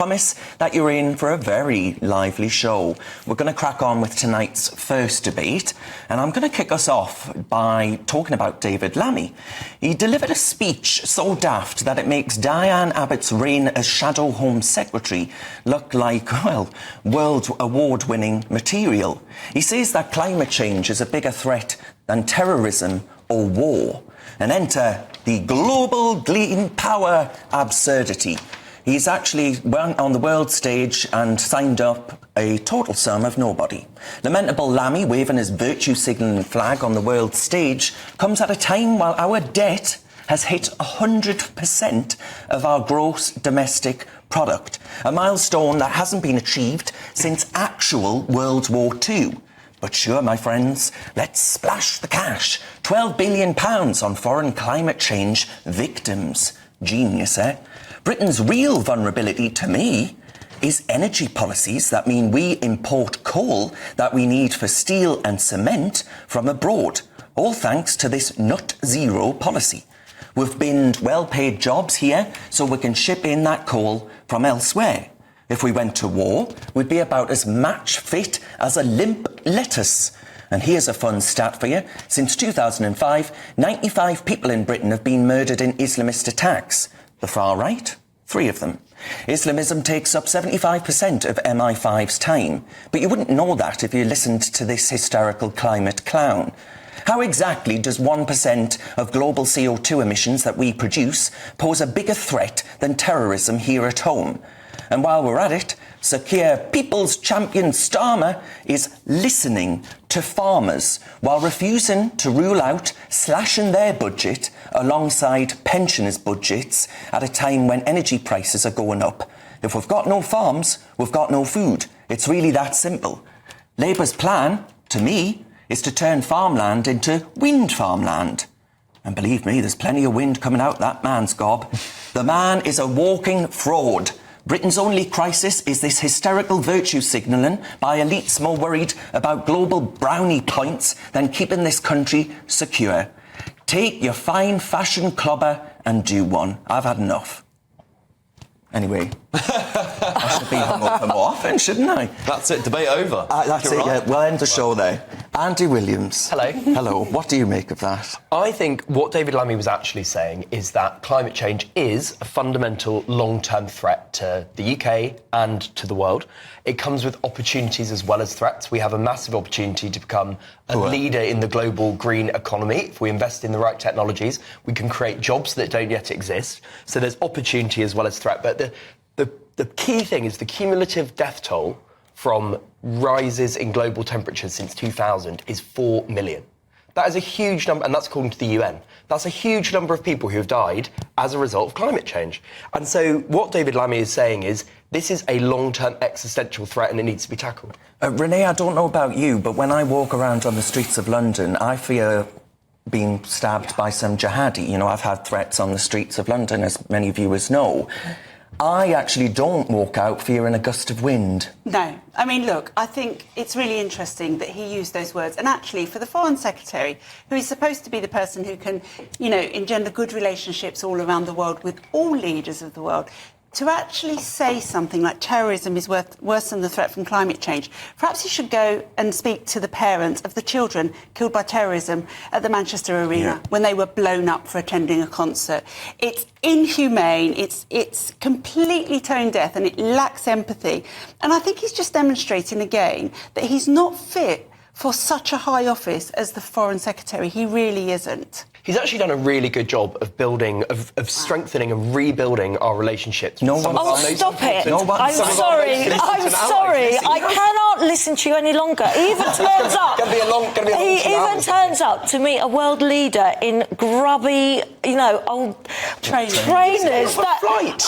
Promise that you're in for a very lively show. We're going to crack on with tonight's first debate, and I'm going to kick us off by talking about David Lammy. He delivered a speech so daft that it makes Diane Abbott's reign as Shadow Home Secretary look like, well, world award-winning material. He says that climate change is a bigger threat than terrorism or war. And enter the global clean power absurdity. He's actually went on the world stage and signed up a total sum of nobody. Lamentable Lammy waving his virtue signalling flag on the world stage comes at a time while our debt has hit 100% of our gross domestic product, a milestone that hasn't been achieved since actual World War II. But sure, my friends, let's splash the cash. £12 billion on foreign climate change victims. Genius, eh? Britain's real vulnerability, to me, is energy policies that mean we import coal that we need for steel and cement from abroad, all thanks to this nut zero policy. We've binned well-paid jobs here so we can ship in that coal from elsewhere. If we went to war, we'd be about as match fit as a limp lettuce. And here's a fun stat for you. Since 2005, 95 people in Britain have been murdered in Islamist attacks. The far right, 3 of them. Islamism takes up 75% of MI5's time. But you wouldn't know that if you listened to this hysterical climate clown. How exactly does 1% of global CO2 emissions that we produce pose a bigger threat than terrorism here at home? And while we're at it, Sir Keir, People's Champion Starmer, is listening to farmers while refusing to rule out slashing their budget alongside pensioners' budgets at a time when energy prices are going up. If we've got no farms, we've got no food. It's really that simple. Labour's plan, to me, is to turn farmland into wind farmland. And believe me, there's plenty of wind coming out that man's gob. The man is a walking fraud. Britain's only crisis is this hysterical virtue signalling by elites more worried about global brownie points than keeping this country secure. Take your fine fashion clobber and do one. I've had enough. Anyway, I should be hung up for more often, shouldn't I? That's it, debate over. That's You're it, right. yeah. We'll end the show there. Andy Williams. Hello. Hello. What do you make of that? I think what David Lammy was actually saying is that climate change is a fundamental long-term threat to the UK and to the world. It comes with opportunities as well as threats. We have a massive opportunity to become a leader in the global green economy. If we invest in the right technologies, we can create jobs that don't yet exist. So there's opportunity as well as threat. But the key thing is the cumulative death toll from rises in global temperatures since 2000 is 4 million. That is a huge number, and that's according to the UN. That's a huge number of people who have died as a result of climate change. And so what David Lammy is saying is this is a long-term existential threat and it needs to be tackled. Renee, I don't know about you, but when I walk around on the streets of London, I fear being stabbed by some jihadi. You know, I've had threats on the streets of London, as many viewers know. I actually don't walk out fearing a gust of wind. No. I mean, look, I think it's really interesting that he used those words. And actually, for the Foreign Secretary, who is supposed to be the person who can, you know, engender good relationships all around the world with all leaders of the world, to actually say something like terrorism is worse than the threat from climate change, perhaps he should go and speak to the parents of the children killed by terrorism at the Manchester Arena when they were blown up for attending a concert. It's inhumane, it's completely tone deaf, and it lacks empathy. And I think he's just demonstrating again that he's not fit for such a high office as the Foreign Secretary. He really isn't. He's actually done a really good job of building, of strengthening and rebuilding our relationships. Stop it. I'm sorry. I cannot listen to you any longer. He even turns up. He even turns up to meet a world leader in grubby, you know, old trainers.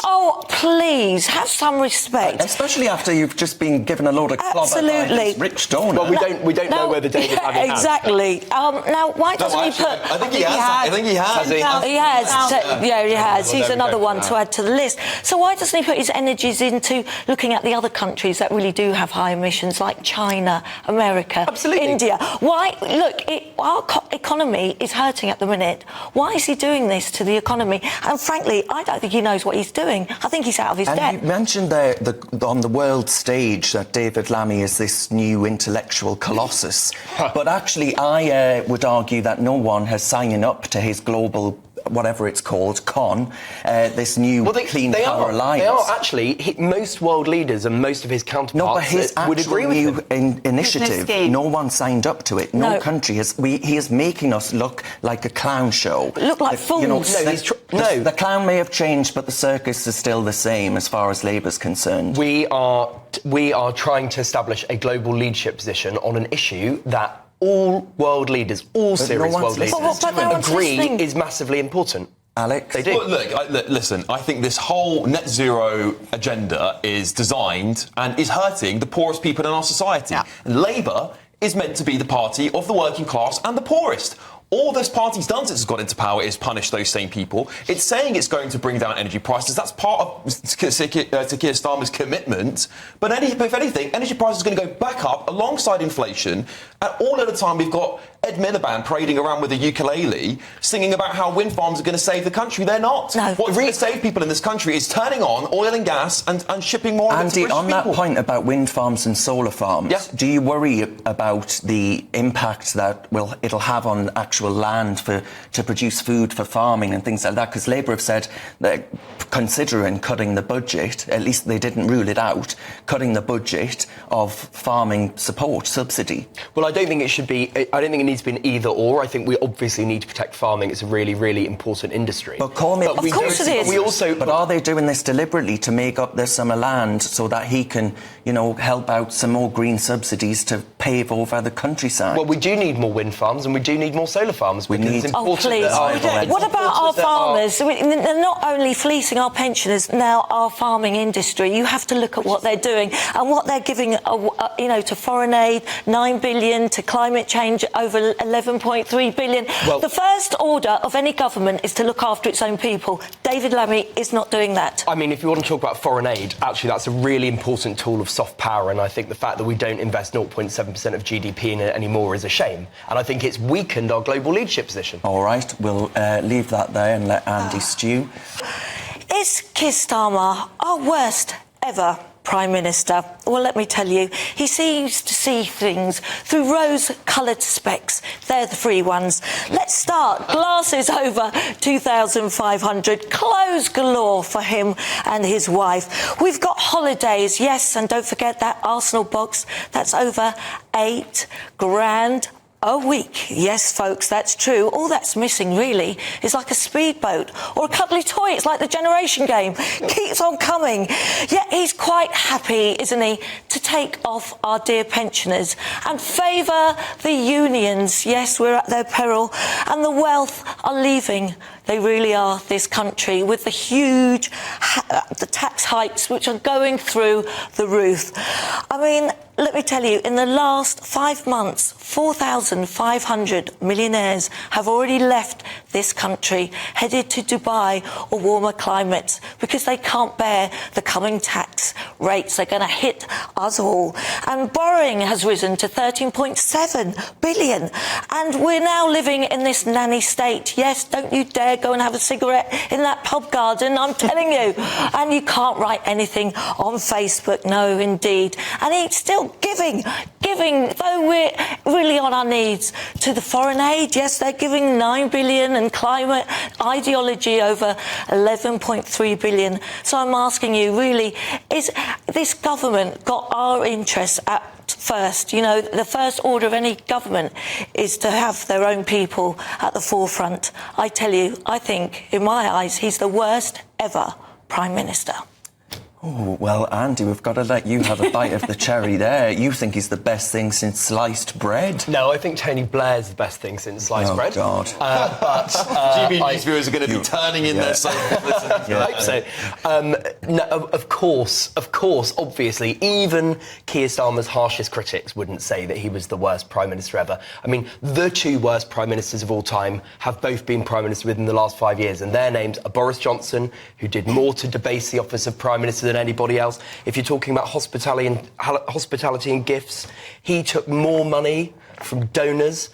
Oh, please, have some respect. Especially after you've just been given a load of clobber by this rich donor. Well, we don't know know whether David Lammy has. Exactly. Now, why doesn't he put... I think he has. I think he has. He has. He's another one to add to the list. So why doesn't he put his energies into looking at the other countries that really do have high emissions, like China, America, India? Why? Look, our economy is hurting at the minute. Why is he doing this to the economy? And frankly, I don't think he knows what he's doing. I think he's out of his depth. You mentioned on the world stage that David Lammy is this new intellectual colossus. But actually, I would argue that no one has signed up to his global, whatever it's called, this new Clean Power Alliance. They are actually, most world leaders and most of his counterparts would agree with him. Initiative, no one signed up to it. No country has. He is making us look like a clown show. Look like fools. The clown may have changed, but the circus is still the same as far as Labour's concerned. We are trying to establish a global leadership position on an issue that all world leaders, all serious world leaders, agree is massively important. Alex? They do. Well, look, listen, I think this whole net zero agenda is designed and is hurting the poorest people in our society. Yeah. Labour is meant to be the party of the working class and the poorest. All this party's done since it's got into power is punish those same people. It's saying it's going to bring down energy prices. That's part of Keir Starmer's commitment. But if anything, energy prices are going to go back up alongside inflation. And all at a time, we've got Ed Miliband parading around with a ukulele, singing about how wind farms are going to save the country. They're not. No. What's going to save people in this country is turning on oil and gas and shipping more of it to rich on people. That point about wind farms and solar farms, do you worry about the impact that it'll have on actual land to produce food for farming and things like that? Because Labour have said that considering cutting the budget, at least they didn't rule it out, cutting the budget of farming support, subsidy. Well, I don't think it needs to be an either or. I think we obviously need to protect farming. It's a really, really important industry. But of course it is. But are they doing this deliberately to make up their summer land so that he can, help out some more green subsidies to pave over the countryside? Well, we do need more wind farms and we do need more solar farms. Please. What about our farmers? They're not only fleecing our pensioners, now our farming industry. You have to look at what they're doing and what they're giving, to foreign aid, 9 billion, to climate change, over 11.3 billion. Well, the first order of any government is to look after its own people. David Lammy is not doing that. I mean, if you want to talk about foreign aid, actually that's a really important tool of soft power, and I think the fact that we don't invest 0.7% of GDP in it anymore is a shame. And I think it's weakened our global leadership position. All right, we'll leave that there and let Andy stew. Is Keir Starmer our worst ever Prime Minister? Well, let me tell you, he seems to see things through rose-coloured specs. They're the free ones. Let's start. Glasses over 2,500. Clothes galore for him and his wife. We've got holidays, yes, and don't forget that Arsenal box. That's over £8,000 a week. Yes, folks, that's true. All that's missing, really, is like a speedboat or a cuddly toy. It's like the generation game. Keeps on coming. Yet he's quite happy, isn't he, to take off our dear pensioners and favour the unions. Yes, we're at their peril. And the wealth are leaving. They really are, this country, with the huge the tax hikes which are going through the roof. I mean, let me tell you, in the last 5 months, 4,500 millionaires have already left this country, headed to Dubai or warmer climates, because they can't bear the coming tax rates. They're going to hit us all. And borrowing has risen to 13.7 billion. And we're now living in this nanny state. Yes, don't you dare go and have a cigarette in that pub garden, I'm telling you. And you can't write anything on Facebook, no, indeed. And he's still giving, though we're really on our knees, to the foreign aid. Yes, they're giving 9 billion and climate ideology over 11.3 billion. So I'm asking you, really, is this government got our interests at first? You know, the first order of any government is to have their own people at the forefront. I tell you, I think, in my eyes, he's the worst ever Prime Minister. Oh, well, Andy, we've got to let you have a bite of the cherry there. You think he's the best thing since sliced bread? No, I think Tony Blair's the best thing since sliced bread. Oh, God. GB News viewers are going to be turning in their I hope so. No, of course, obviously, even Keir Starmer's harshest critics wouldn't say that he was the worst Prime Minister ever. I mean, the two worst Prime Ministers of all time have both been Prime Minister within the last 5 years, and their names are Boris Johnson, who did more to debase the office of Prime Minister than anybody else. If you're talking about hospitality and gifts, he took more money from donors,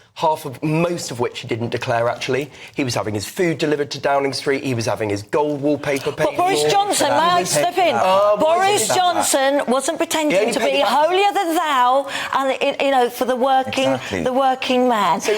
most of which he didn't declare, actually. He was having his food delivered to Downing Street. He was having his gold wallpaper paid. But Boris Johnson, may I step in? Boris Johnson wasn't pretending to be holier than thou, and for the working man. So,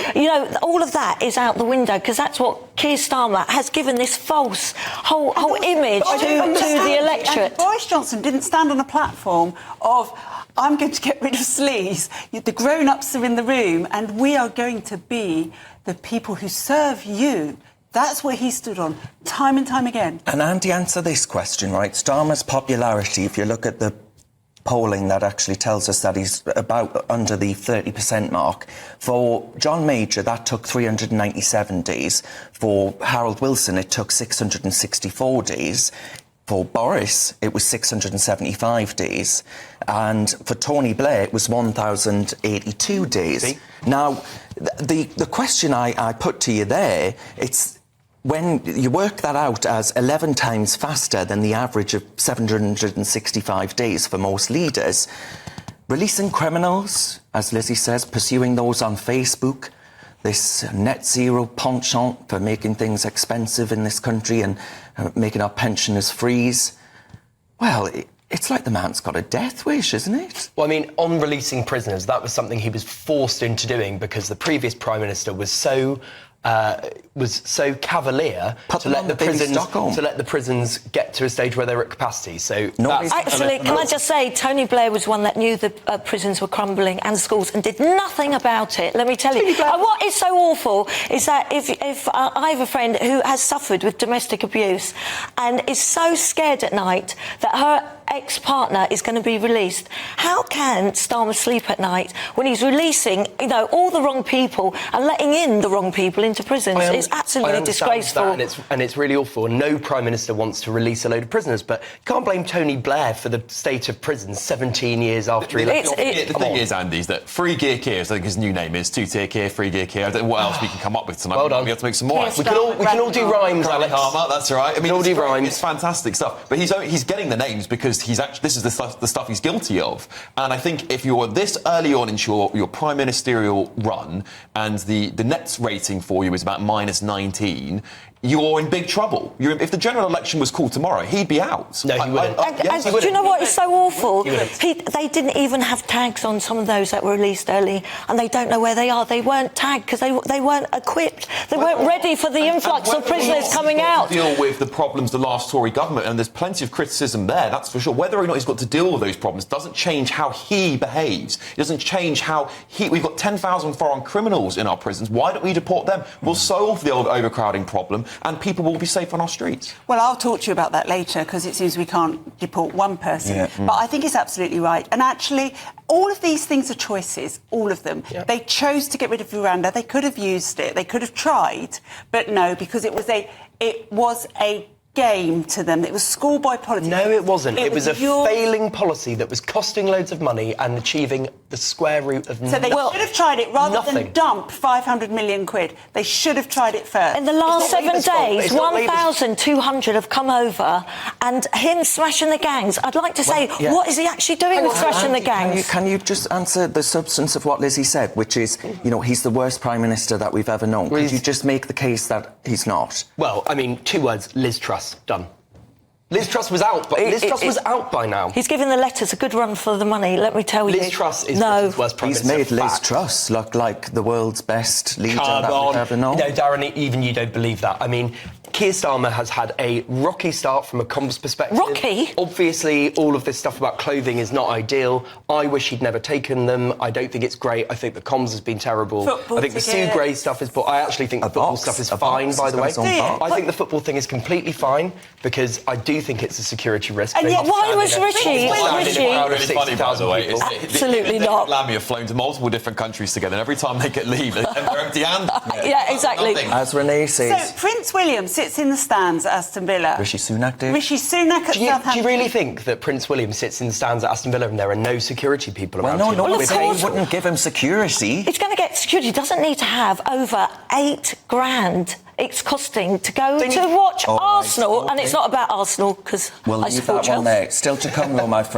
all of that is out the window, because that's what Keir Starmer has given this false whole image to the electorate. And Boris Johnson didn't stand on a platform of, I'm going to get rid of sleaze. The grown-ups are in the room, and we are going to be the people who serve you. That's what he stood on, time and time again. And Andy, answer this question, right? Starmer's popularity, if you look at the polling that actually tells us that he's about under the 30% mark. For John Major, that took 397 days. For Harold Wilson, it took 664 days. For Boris, it was 675 days. And for Tony Blair, it was 1,082 days. See? Now, the question I put to you there, it's when you work that out as 11 times faster than the average of 765 days for most leaders, releasing criminals, as Lizzie says, pursuing those on Facebook, this net zero penchant for making things expensive in this country and making our pensioners freeze. Well, it's like the man's got a death wish, isn't it? Well, I mean, on releasing prisoners, that was something he was forced into doing because the previous Prime Minister was so cavalier to let the prisons get to a stage where they were at capacity. So actually, can I just say, Tony Blair was one that knew the prisons were crumbling and schools and did nothing about it. Let me tell you. And what is so awful is that if I have a friend who has suffered with domestic abuse and is so scared at night that her ex-partner is going to be released, how can Starmer sleep at night when he's releasing, all the wrong people and letting in the wrong people into prisons? It's absolutely disgraceful. And it's really awful. No Prime Minister wants to release a load of prisoners, but you can't blame Tony Blair for the state of prisons 17 years after he left. The thing is, Andy, is that Free Gear Keir, I think his new name is Two-Tier Keir, Free Gear Keir. I don't know what else we can come up with tonight. Well done. We have to make some more. We can all do rhymes, Alex. That's right. I mean, all do rhymes. It's fantastic stuff. But he's getting the names because this is the stuff he's guilty of. And I think if you're this early on into your prime ministerial run and the Nets rating for you is about -19, you're in big trouble. If the general election was called tomorrow, he'd be out. No, he wouldn't. Do you know what is so awful? They didn't even have tags on some of those that were released early, and they don't know where they are. They weren't tagged because they weren't equipped. They weren't ready for the influx of prisoners coming out. Deal with the problems the last Tory government, and there's plenty of criticism there, that's for sure. Whether or not he's got to deal with those problems doesn't change how he behaves. It doesn't change how we've got 10,000 foreign criminals in our prisons. Why don't we deport them? We'll solve the old overcrowding problem, and people will be safe on our streets. Well, I'll talk to you about that later, because it seems we can't deport one person. Yeah. But I think it's absolutely right. And actually, all of these things are choices, all of them. Yeah. They chose to get rid of Rwanda. They could have used it. They could have tried. But no, because it was a game to them. It was schoolboy politics. No, it wasn't. It was a failing policy that was costing loads of money and achieving the square root of nothing. So they should have tried it rather than dump 500 million quid. They should have tried it first. In the last 7 days, 1,200 have come over, and him smashing the gangs. I'd like to say, what is he actually doing with smashing the gangs? Can you just answer the substance of what Lizzie said, which is, he's the worst Prime Minister that we've ever known? Could you just make the case that he's not? Well, I mean, 2 words, Liz Truss. Done. Liz Truss was out, but Liz Truss was out by now. He's giving the letters a good run for the money, let me tell you. Liz Truss is Britain's worst Prime Minister. He's made Liz Truss look like the world's best leader that we've ever known. No, Darren, even you don't believe that. I mean, Keir Starmer has had a rocky start from a comms perspective. Rocky? Obviously, all of this stuff about clothing is not ideal. I wish he'd never taken them. I don't think it's great. I think the comms has been terrible. I think the Sue Gray stuff is... I actually think the football stuff is fine, by the way. I think the football thing is completely fine, because I do think it's a security risk. And yet, why was Richie? Really funny, by the way. Absolutely not. David Lammy have flown to multiple different countries together, and every time they get leave, they're empty-handed. Yeah, exactly. As Renee says. So, Prince William, sits in the stands at Aston Villa? Rishi Sunak did. Rishi Sunak at Southampton. Do you really think that Prince William sits in the stands at Aston Villa and there are no security people around? Well, no, Well, one of say course- wouldn't give him security. He's going to get security. He doesn't need to have over $8,000 it's costing to go to watch Arsenal. Okay. And it's not about Arsenal, because We'll I leave support that one Chelsea. there. Still to come, though, my friend.